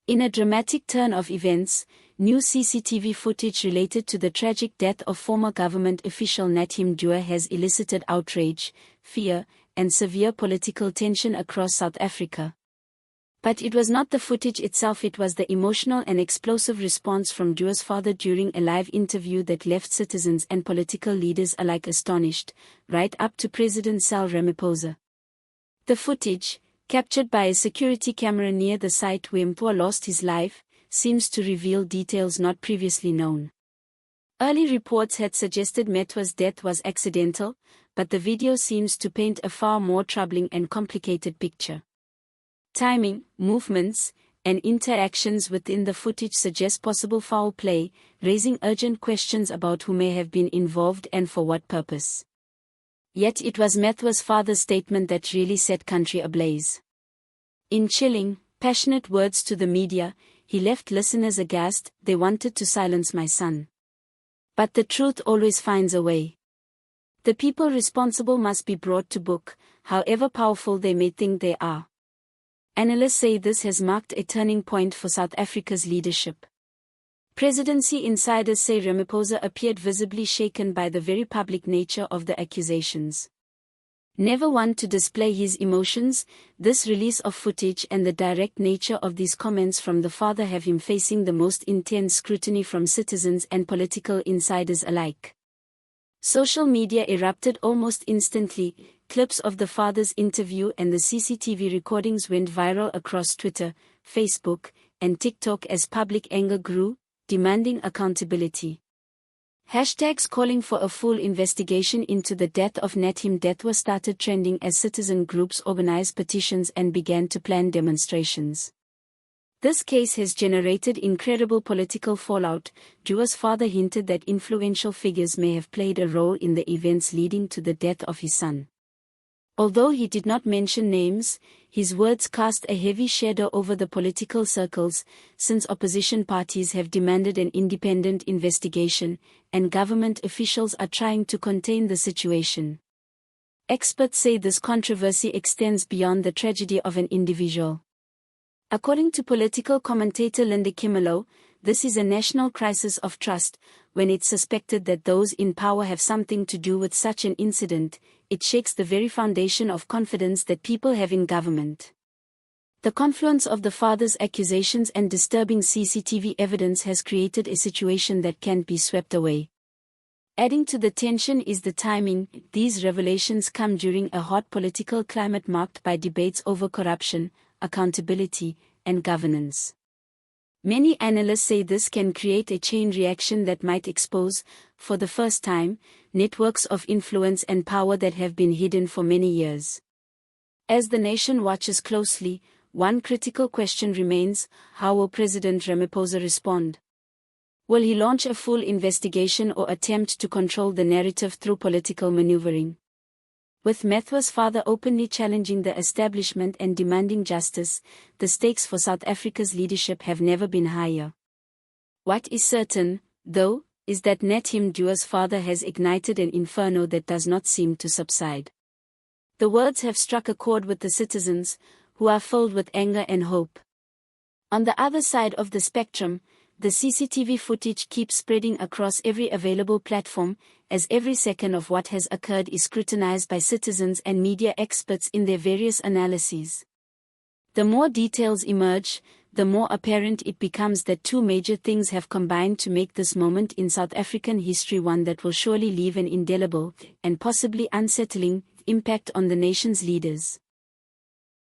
In a dramatic turn of events, new CCTV footage related to the tragic death of former government official Nathi Mthethwa has elicited outrage, fear, and severe political tension across South Africa. But it was not the footage itself, it was the emotional and explosive response from Mthethwa's father during a live interview that left citizens and political leaders alike astonished, right up to President Ramaphosa. The footage, captured by a security camera near the site where Mthethwa lost his life, seems to reveal details not previously known. Early reports had suggested Mthethwa's death was accidental, but the video seems to paint a far more troubling and complicated picture. Timing, movements, and interactions within the footage suggest possible foul play, raising urgent questions about who may have been involved and for what purpose. Yet it was Mthethwa's father's statement that really set country ablaze. In chilling, passionate words to the media, he left listeners aghast. They wanted to silence my son. But the truth always finds a way. The people responsible must be brought to book, however powerful they may think they are. Analysts say this has marked a turning point for South Africa's leadership. Presidency insiders say Ramaphosa appeared visibly shaken by the very public nature of the accusations. Never one to display his emotions, this release of footage and the direct nature of these comments from the father have him facing the most intense scrutiny from citizens and political insiders alike. Social media erupted almost instantly. Clips of the father's interview and the CCTV recordings went viral across Twitter, Facebook, and TikTok as public anger grew, demanding accountability. Hashtags calling for a full investigation into the death of Nathi Mthethwa started trending as citizen groups organized petitions and began to plan demonstrations. This case has generated incredible political fallout. Mthethwa's father hinted that influential figures may have played a role in the events leading to the death of his son. Although he did not mention names, his words cast a heavy shadow over the political circles, since opposition parties have demanded an independent investigation, and government officials are trying to contain the situation. Experts say this controversy extends beyond the tragedy of an individual. According to political commentator Linda Kimelo, this is a national crisis of trust. When it's suspected that those in power have something to do with such an incident, it shakes the very foundation of confidence that people have in government. The confluence of the father's accusations and disturbing CCTV evidence has created a situation that can't be swept away. Adding to the tension is the timing. These revelations come during a hot political climate marked by debates over corruption, accountability, and governance. Many analysts say this can create a chain reaction that might expose, for the first time, networks of influence and power that have been hidden for many years. As the nation watches closely, one critical question remains: how will President Ramaphosa respond? Will he launch a full investigation or attempt to control the narrative through political maneuvering? With Mthethwa's father openly challenging the establishment and demanding justice, the stakes for South Africa's leadership have never been higher. What is certain, though, is that Nathi Mthethwa's father has ignited an inferno that does not seem to subside. The words have struck a chord with the citizens, who are filled with anger and hope. On the other side of the spectrum, the CCTV footage keeps spreading across every available platform, as every second of what has occurred is scrutinized by citizens and media experts in their various analyses. The more details emerge, the more apparent it becomes that two major things have combined to make this moment in South African history one that will surely leave an indelible, and possibly unsettling, impact on the nation's leaders.